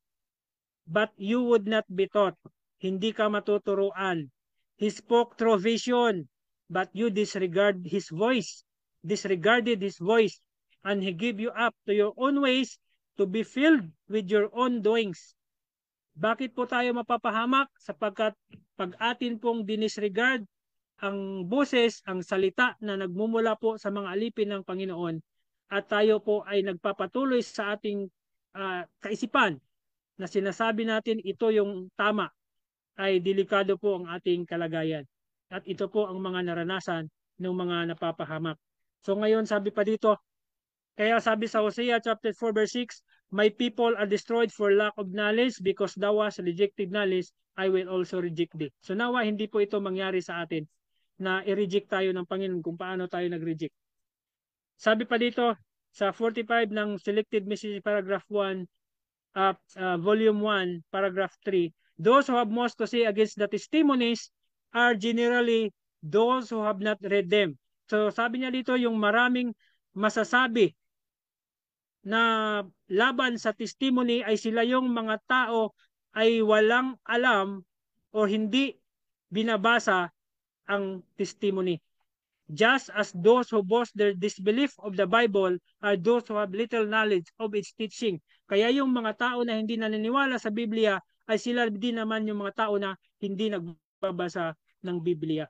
S1: but you would not be taught. Hindi ka matuturuan. He spoke through vision, but you disregarded his voice, and he gave you up to your own ways to be filled with your own doings. Bakit po tayo mapapahamak? Sapagkat pag atin pong dinisregard ang boses, ang salita na nagmumula po sa mga alipin ng Panginoon at tayo po ay nagpapatuloy sa ating kaisipan na sinasabi natin ito yung tama, ay delikado po ang ating kalagayan. At ito po ang mga naranasan ng mga napapahamak. So ngayon sabi pa dito, kaya sabi sa Hosea chapter 4 verse 6, my people are destroyed for lack of knowledge because thou hast rejected knowledge, I will also reject thee. So nawa hindi po ito mangyari sa atin na i-reject tayo ng Panginoon kung paano tayo nag-reject. Sabi pa dito sa 45 ng Selected Message paragraph 1, volume 1, paragraph 3, those who have most to say against the testimonies are generally those who have not read them. So sabi niya dito yung maraming masasabi na laban sa testimony ay sila yung mga tao ay walang alam o hindi binabasa ang testimony. Just as those who boast their disbelief of the Bible are those who have little knowledge of its teaching. Kaya yung mga tao na hindi naniniwala sa Biblia ay sila din naman yung mga tao na hindi nagbabasa ng Biblia.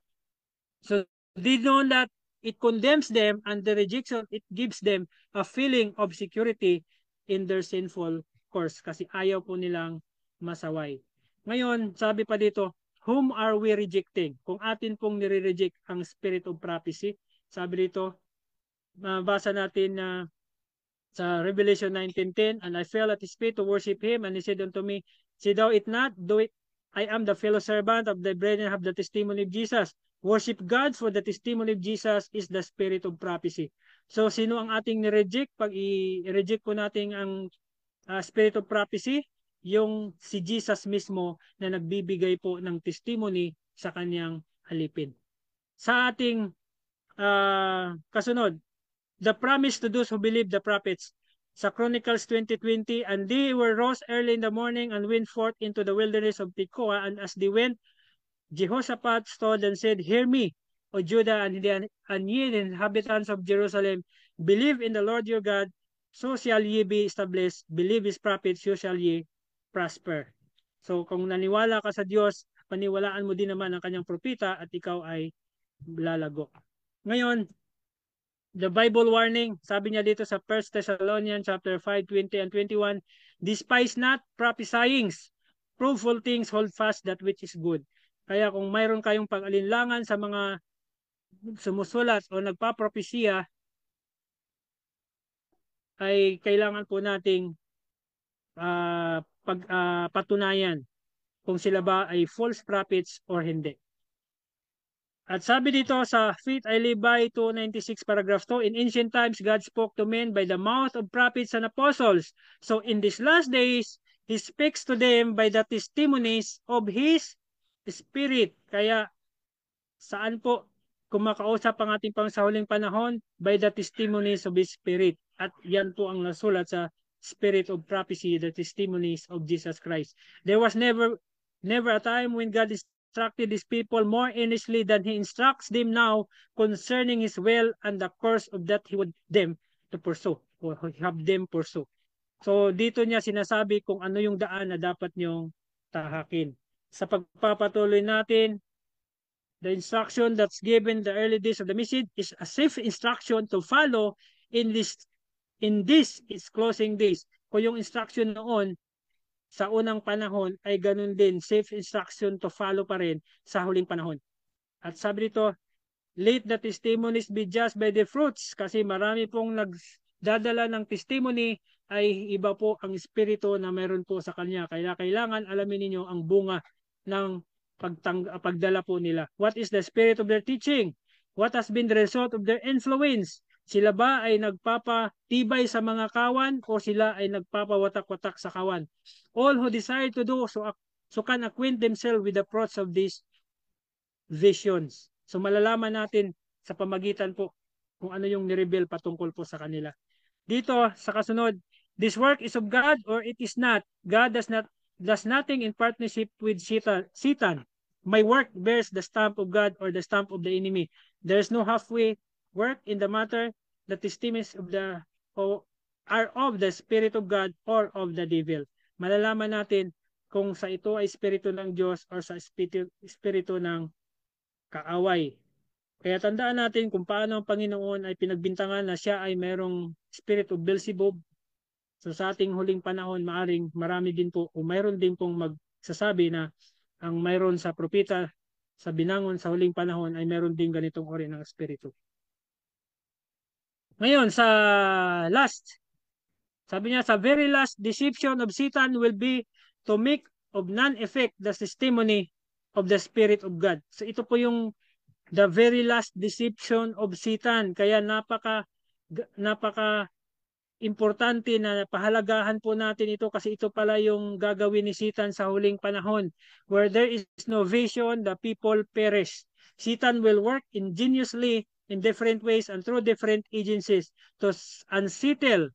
S1: So they know that it condemns them and the rejection, it gives them a feeling of security in their sinful course kasi ayaw po nilang masaway. Ngayon, sabi pa dito, whom are we rejecting? Kung atin pong nire-reject ang spirit of prophecy, sabi dito, mabasa natin na sa Revelation 19:10, and I fell at his feet to worship him, and he said unto me, see thou it not, do it. I am the fellow servant of the brethren, have the testimony of Jesus. Worship God, for the testimony of Jesus is the spirit of prophecy. So sino ang ating ni-reject? Pag i-reject po natin ang spirit of prophecy, yung si Jesus mismo na nagbibigay po ng testimony sa kanyang alipin. Sa ating kasunod, the promise to those who believe the prophets. Sa Chronicles 20:20, and they were rose early in the morning and went forth into the wilderness of Tekoa, and as they went, Jehoshaphat stood and said, hear me, O Judah, and ye the inhabitants of Jerusalem, believe in the Lord your God, so shall ye be established, believe his prophets, so shall ye prosper. So kung naniwala ka sa Diyos, paniwalaan mo din naman ang kanyang propita at ikaw ay lalago. Ngayon, the Bible warning, sabi niya dito sa 1 Thessalonians chapter 5:20 and 21, despise not prophesyings, prove all things, hold fast that which is good. Kaya kung mayroon kayong pag-alinlangan sa mga sumusulat o nagpapropesiya, ay kailangan po nating patunayan kung sila ba ay false prophets or hindi. At sabi dito sa Faith I Live By 296 paragraph 2, in ancient times, God spoke to men by the mouth of prophets and apostles. So in these last days, He speaks to them by the testimonies of His Spirit. Kaya saan po kumakausap ang ating pangsahuling panahon? By the testimonies of His Spirit. At yan po ang nasulat sa Spirit of Prophecy, the testimonies of Jesus Christ. There was never a time when God instructed his people more earnestly than he instructs them now concerning his will and the course of that he would them to pursue or have them pursue. So dito niya sinasabi kung ano yung daan na dapat niyong tahakin. Sa pagpapatuloy natin, the instruction that's given the early days of the message is a safe instruction to follow in this its closing days. Kung yung instruction noon sa unang panahon ay ganun din, safe instruction to follow pa rin sa huling panahon. At sabi dito, let the testimonies be judged by the fruits, kasi marami pong nagdadala ng testimony ay iba po ang espiritu na meron po sa kanya. Kaya kailangan alamin ninyo ang bunga ng pagdala po nila. What is the spirit of their teaching? What has been the result of their influence? Sila ba ay nagpapatibay sa mga kawan o sila ay nagpapawatak-watak sa kawan? All who desire to do so can acquaint themselves with the fruits of these visions. So malalaman natin sa pamagitan po kung ano yung nireveal patungkol po sa kanila. Dito sa kasunod, this work is of God or it is not. God does nothing in partnership with Satan. My work bears the stamp of God or the stamp of the enemy. There is no halfway work in the matter. The testimonies are of the Spirit of God or of the devil. Malalaman natin kung sa ito ay espiritu ng Diyos or sa espiritu ng kaaway. Kaya tandaan natin kung paano ang Panginoon ay pinagbintangan na siya ay mayroong spirit of Beelzebub. So sa ating huling panahon, maaring marami din po o mayroon din pong magsasabi na ang mayroon sa propeta sa binangon sa huling panahon ay mayroon din ganitong uri ng espiritu. Ngayon sa last, sabi niya, sa very last deception of Satan will be to make of none effect the testimony of the Spirit of God. So ito po yung the very last deception of Satan. Kaya napaka importante na pahalagahan po natin ito kasi ito pala yung gagawin ni Satan sa huling panahon. Where there is no vision, the people perish. Satan will work ingeniously in different ways and through different agencies to unsettle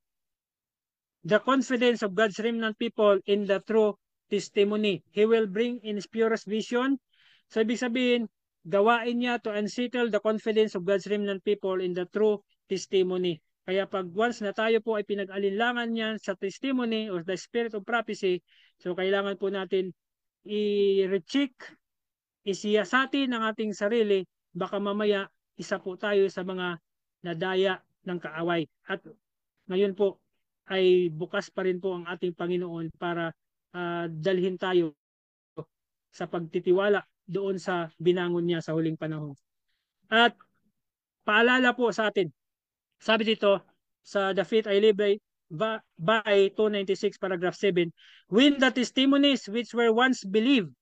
S1: the confidence of God's remnant people in the true testimony. He will bring in spurious vision. So ibig sabihin, gawain niya to unsettle the confidence of God's remnant people in the true testimony. Kaya pag once na tayo po ay pinag-alinlangan niyan sa testimony or the spirit of prophecy, so kailangan po natin i-recheck, isiyasati ng ating sarili, baka mamaya isa po tayo sa mga nadaya ng kaaway. At ngayon po ay bukas pa rin po ang ating Panginoon para dalhin tayo sa pagtitiwala doon sa binangon niya sa huling panahon. At paalala po sa atin, sabi dito, sa The Faith I Live by 296 paragraph 7, when the testimonies which were once believed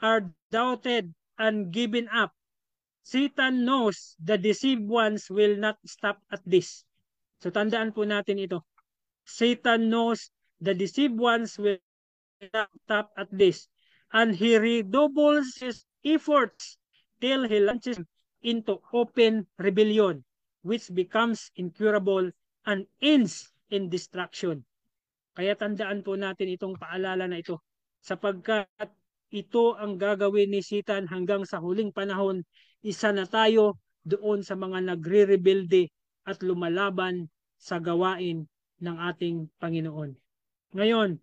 S1: are doubted and given up, Satan knows the deceived ones will not stop at this. So tandaan po natin ito. Satan knows the deceived ones will not stop at this. And he redoubles his efforts till he launches into open rebellion, which becomes incurable and ends in destruction. Kaya tandaan po natin itong paalala na ito, sapagkat ito ang gagawin ni Satan hanggang sa huling panahon. Isa na tayo doon sa mga nagre-rebelde at lumalaban sa gawain ng ating Panginoon. Ngayon,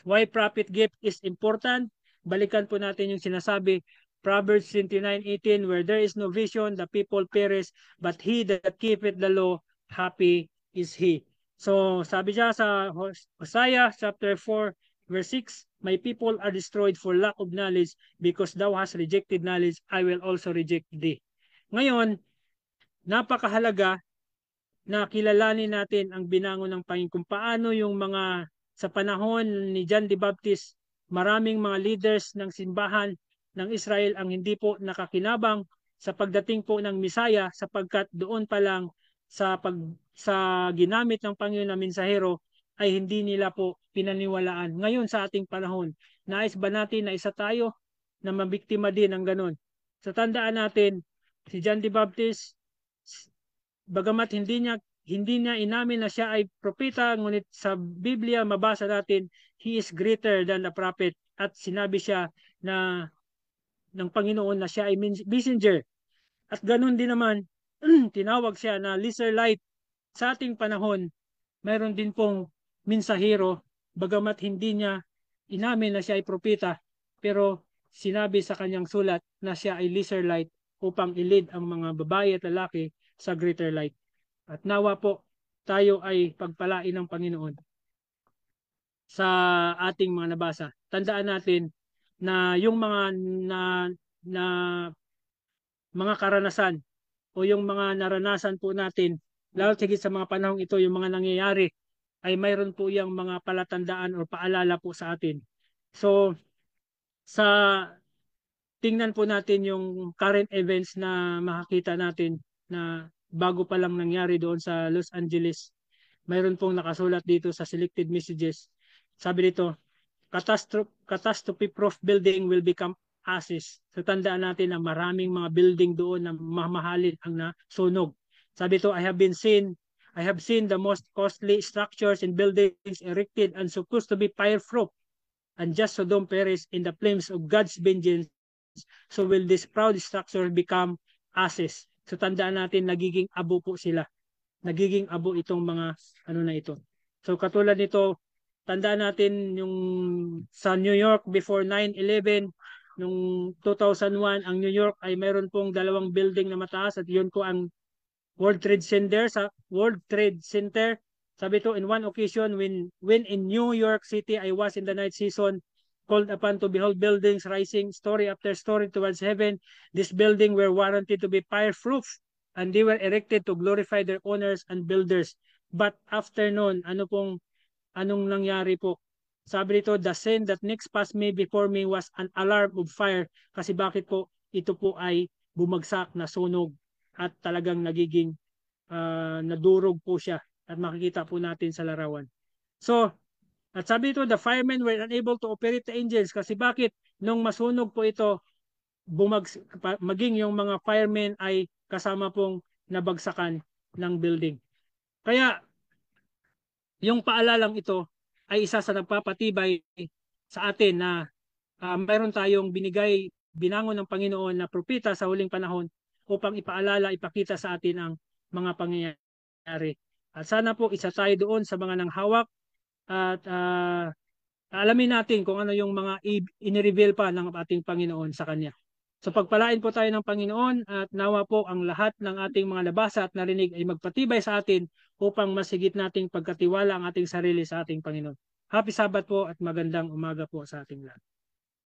S1: why profit gift is important? Balikan po natin yung sinasabi, Proverbs 29:18, where there is no vision, the people perish, but he that keepeth the law, happy is he. So, sabi siya sa Hosea chapter 4, verse 6, my people are destroyed for lack of knowledge, because thou hast rejected knowledge, I will also reject thee. Ngayon, napakahalaga na kilalanin natin ang binangon ng Panginoon, kung paano yung mga sa panahon ni John the Baptist, maraming mga leaders ng simbahan ng Israel ang hindi po nakakinabang sa pagdating po ng Misaya, sapagkat doon pa lang sa ginamit ng Panginoon na mensahero ay hindi nila po pinaniwalaan. Ngayon sa ating panahon, nais ba natin na isa tayo na mabiktima din ng ganun? So tandaan natin, si John the Baptist, bagamat hindi niya inamin na siya ay propeta, ngunit sa Biblia mabasa natin, he is greater than a prophet, at sinabi siya na ng Panginoon na siya ay messenger. At ganun din naman, tinawag siya na lesser light. Sa ating panahon, mayroon din pong mensahero, bagamat hindi niya inamin na siya ay propeta, pero sinabi sa kanyang sulat na siya ay lesser light upang ilid ang mga babae at lalaki sa greater light. At nawa po tayo ay pagpalain ng Panginoon sa ating mga nabasa. Tandaan natin na yung na mga karanasan o yung mga naranasan po natin, lalo tigit sa mga panahong ito, yung mga nangyayari, ay mayroon po yung mga palatandaan o paalala po sa atin. So, sa tingnan po natin yung current events na makakita natin na bago pa lang nangyari doon sa Los Angeles. Mayroon pong nakasulat dito sa selected messages. Sabi dito, catastrophe-proof building will become ashes. So tandaan natin na maraming mga building doon na mamahalin ang nasunog. Sabi dito, I have seen the most costly structures and buildings erected and supposed to be fireproof, and just so don't perish in the flames of God's vengeance, so will this proud structure become ashes. So tandaan natin, nagiging abo po sila. Nagiging abo itong mga ano na ito. So katulad nito, tandaan natin yung sa New York before 9/11, nung 2001, ang New York ay mayroon pong dalawang building na mataas, at yun po ang World Trade Center. Sabi to, in one occasion when in New York City I was in the night season, called upon to behold buildings rising story after story towards heaven. This building were warranted to be fireproof, and they were erected to glorify their owners and builders. But after noon, anong nangyari po? Sabi nito, the scene that next passed me before me was an alarm of fire. Kasi bakit po? Ito po ay bumagsak na sunog at talagang nagiging nadurog po siya, at makikita po natin sa larawan. So, at sabi ito, the firemen were unable to operate the engines. Kasi bakit? Nung masunog po ito, maging yung mga firemen ay kasama pong nabagsakan ng building. Kaya, yung paalalang ito ay isa sa nagpapatibay sa atin na mayroon tayong binangon ng Panginoon na propeta sa huling panahon upang ipaalala, ipakita sa atin ang mga pangyayari. At sana po isa tayo doon sa mga nanghawak, at alamin natin kung ano yung mga inireveal pa ng ating Panginoon sa Kanya. So pagpalain po tayo ng Panginoon, at nawa po ang lahat ng ating mga nabasa at narinig ay magpatibay sa atin upang masigit nating pagkatiwala ang ating sarili sa ating Panginoon. Happy Sabbath po at magandang umaga po sa ating lahat.